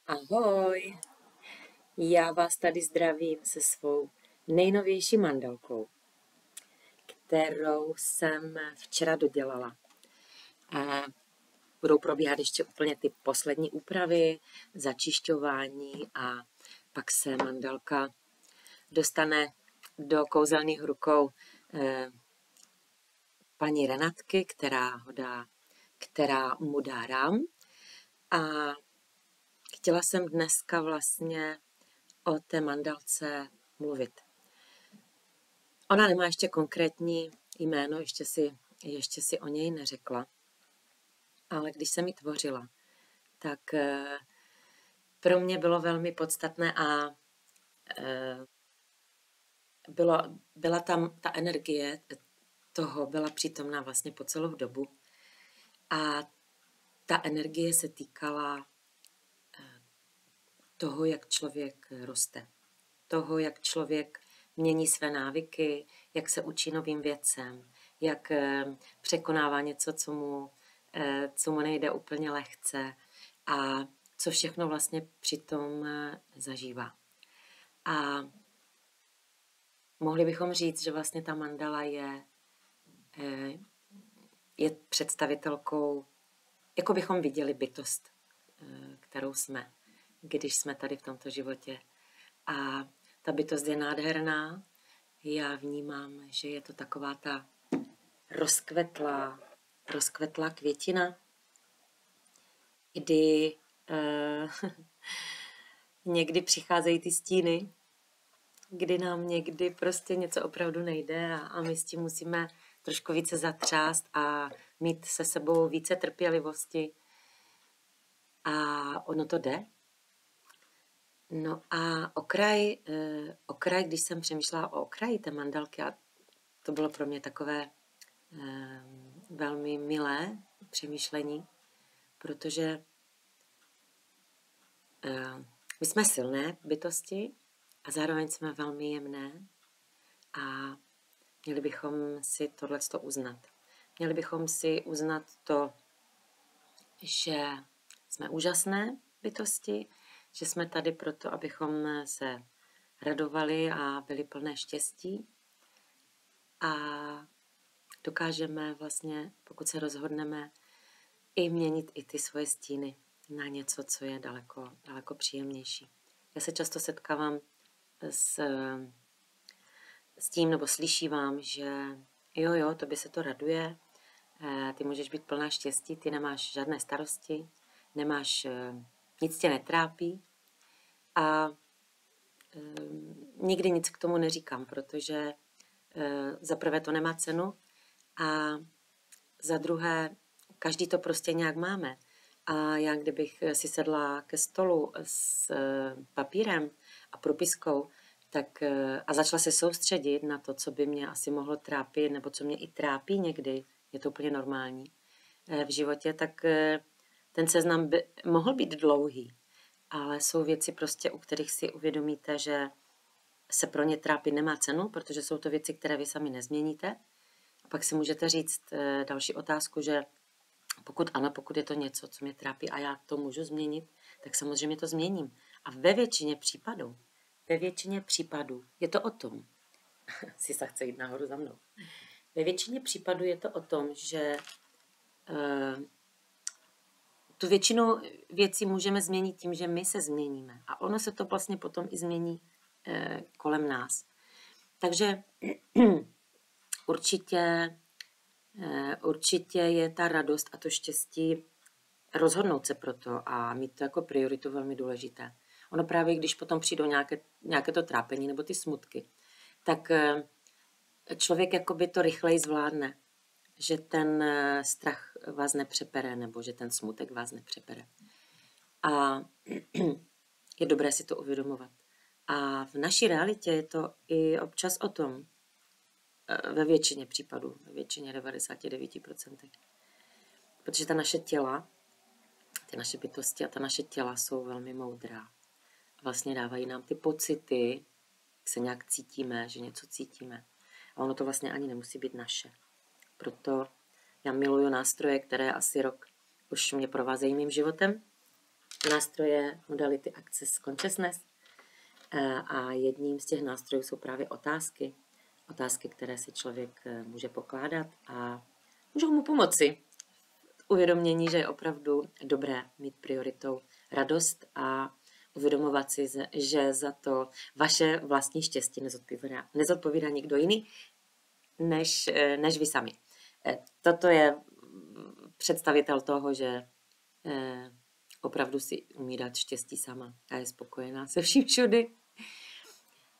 Ahoj, já vás tady zdravím se svou nejnovější mandalkou, kterou jsem včera dodělala. Budou probíhat ještě úplně ty poslední úpravy, začišťování a pak se mandalka dostane do kouzelných rukou paní Renatky, která mu dá rám. A chtěla jsem dneska vlastně o té mandalce mluvit. Ona nemá ještě konkrétní jméno, ještě si o něj neřekla, ale když jsem ji tvořila, tak pro mě bylo velmi podstatné a byla tam ta energie toho, byla přítomná vlastně po celou dobu a ta energie se týkala toho, jak člověk roste, toho, jak člověk mění své návyky, jak se učí novým věcem, jak překonává něco, co mu nejde úplně lehce a co všechno vlastně přitom zažívá. A mohli bychom říct, že vlastně ta mandala je představitelkou, jako bychom viděli bytost, kterou jsme, když jsme tady v tomto životě. A ta bytost je nádherná. Já vnímám, že je to taková ta rozkvetlá květina, kdy někdy přicházejí ty stíny, kdy nám někdy prostě něco opravdu nejde a my s tím musíme trošku více zatřást a mít se sebou více trpělivosti. A ono to jde. No a okraj, když jsem přemýšlela o okraji té mandalky, a to bylo pro mě takové velmi milé přemýšlení, protože my jsme silné bytosti a zároveň jsme velmi jemné a měli bychom si tohleto uznat. Měli bychom si uznat to, že jsme úžasné bytosti, že jsme tady proto, abychom se radovali a byli plné štěstí a dokážeme vlastně, pokud se rozhodneme, i měnit i ty svoje stíny na něco, co je daleko příjemnější. Já se často setkávám s tím, nebo slyšívám, že jo, tobě se to raduje, ty můžeš být plná štěstí, ty nemáš žádné starosti, nic tě netrápí a nikdy nic k tomu neříkám, protože za prvé to nemá cenu a za druhé každý to prostě nějak máme. A já kdybych si sedla ke stolu s papírem a propiskou a začala se soustředit na to, co by mě asi mohlo trápit, nebo co mě i trápí někdy, je to úplně normální v životě, tak ten seznam by mohl být dlouhý, ale jsou věci prostě, u kterých si uvědomíte, že se pro ně trápit nemá cenu, protože jsou to věci, které vy sami nezměníte. A pak si můžete říct další otázku, že pokud je to něco, co mě trápí a já to můžu změnit, tak samozřejmě to změním. A ve většině případů je to o tom, si se chce jít nahoru za mnou, ve většině případů je to o tom, že tu většinu věcí můžeme změnit tím, že my se změníme. A ono se to vlastně potom i změní kolem nás. Takže určitě je ta radost a to štěstí rozhodnout se pro to a mít to jako prioritu velmi důležité. Ono právě, když potom přijdou nějaké to trápení nebo ty smutky, tak člověk jakoby to rychleji zvládne, že ten strach vás nepřepere nebo že ten smutek vás nepřepere. A je dobré si to uvědomovat. A v naší realitě je to i občas o tom, ve většině případů, ve většině 99%. Protože ta naše těla, ty naše bytosti a ta naše těla jsou velmi moudrá. Vlastně dávají nám ty pocity, jak se nějak cítíme, že něco cítíme. A ono to vlastně ani nemusí být naše. Proto já miluju nástroje, které asi rok už mě provázejí mým životem. nástroje modality Access Consciousness a jedním z těch nástrojů jsou právě otázky. Otázky, které si člověk může pokládat a můžou mu pomoci uvědomění, že je opravdu dobré mít prioritou radost a uvědomovat si, že za to vaše vlastní štěstí nezodpovídá nikdo jiný, než vy sami. Toto je představitel toho, že opravdu si umí dát štěstí sama a je spokojená se vším všudy.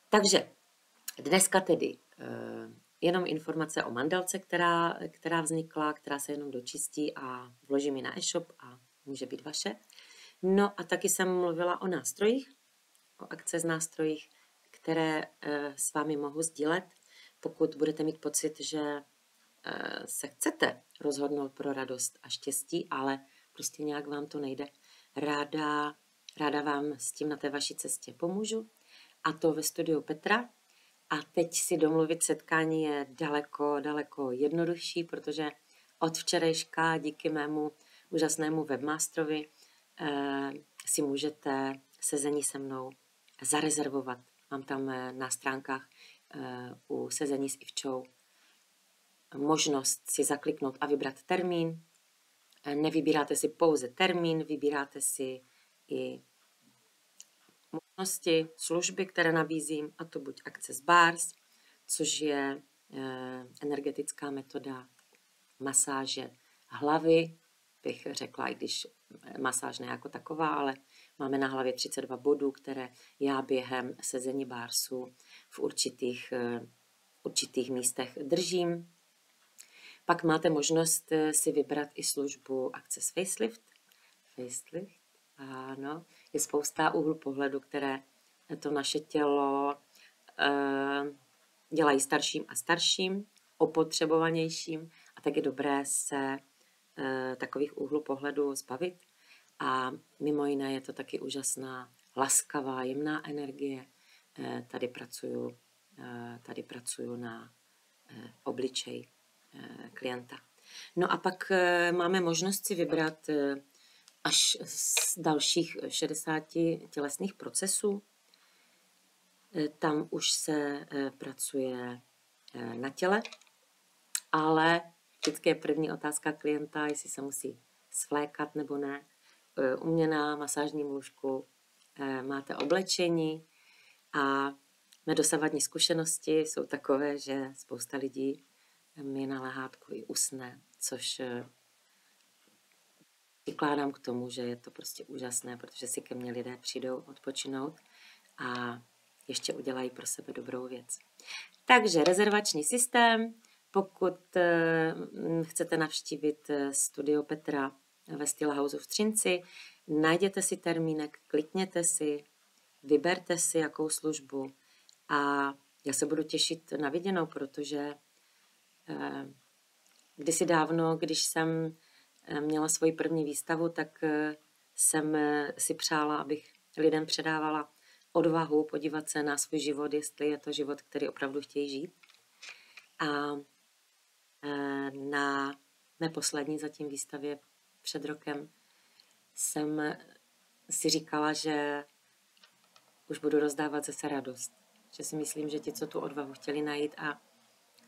Takže dneska tedy jenom informace o mandelce, která vznikla, která se jenom dočistí a vložím ji na e-shop a může být vaše. No a taky jsem mluvila o nástrojích, o Access nástrojích, které s vámi mohu sdílet, pokud budete mít pocit, že se chcete rozhodnout pro radost a štěstí, ale prostě nějak vám to nejde. Ráda vám s tím na té vaší cestě pomůžu, a to ve studiu Petra. A teď si domluvit setkání je daleko jednodušší, protože od včerejška díky mému úžasnému webmasterovi si můžete sezení se mnou zarezervovat. Mám tam na stránkách u sezení s Ivčou možnost si zakliknout a vybrat termín. Nevybíráte si pouze termín, vybíráte si i možnosti, služby, které nabízím, a to buď Access Bars, což je energetická metoda masáže hlavy, bych řekla, i když masáž ne jako taková, ale máme na hlavě 32 bodů, které já během sezení Barsu v určitých místech držím. Pak máte možnost si vybrat i službu Access Facelift. Ano, je spousta úhlu pohledu, které to naše tělo dělají starším a starším, opotřebovanějším, a tak je dobré se takových úhlů pohledu zbavit. A mimo jiné je to taky úžasná, laskavá, jemná energie. Tady pracuju na obličej klienta. No a pak máme možnost si vybrat až z dalších 60 tělesných procesů. Tam už se pracuje na těle, ale vždycky je první otázka klienta, jestli se musí svlékat nebo ne. U mě na masážním lůžku máte oblečení a mé dosavadní zkušenosti jsou takové, že spousta lidí mi na lehátku i usne, což přikládám k tomu, že je to prostě úžasné, protože si ke mně lidé přijdou odpočinout a ještě udělají pro sebe dobrou věc. Takže rezervační systém, pokud chcete navštívit studio Petra ve Stila House v Třinci, najděte si termínek, klikněte si, vyberte si jakou službu a já se budu těšit na viděnou, protože kdysi dávno, když jsem měla svoji první výstavu, tak jsem si přála, abych lidem předávala odvahu podívat se na svůj život, jestli je to život, který opravdu chtějí žít. A na mé poslední zatím výstavě před rokem jsem si říkala, že už budu rozdávat zase radost. Že si myslím, že ti, co tu odvahu chtěli najít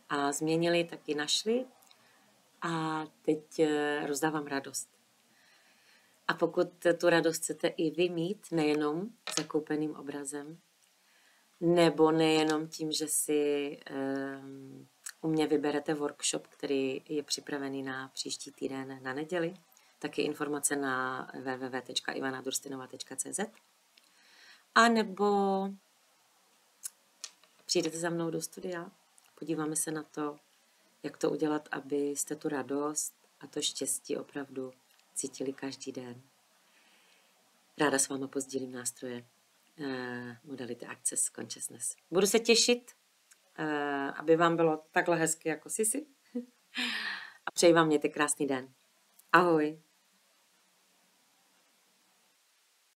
a změnili, tak ji našli. A teď rozdávám radost. A pokud tu radost chcete i vy mít, nejenom zakoupeným obrazem, nebo nejenom tím, že si u mě vyberete workshop, který je připravený na příští týden na neděli, tak je informace na www.ivanadurstinová.cz, a nebo přijdete za mnou do studia, podíváme se na to, jak to udělat, abyste tu radost a to štěstí opravdu cítili každý den. Ráda s váma pozdílím nástroje modality Access Consciousness. Budu se těšit, aby vám bylo takhle hezky jako Sisi. A přeji vám mějte krásný den. Ahoj.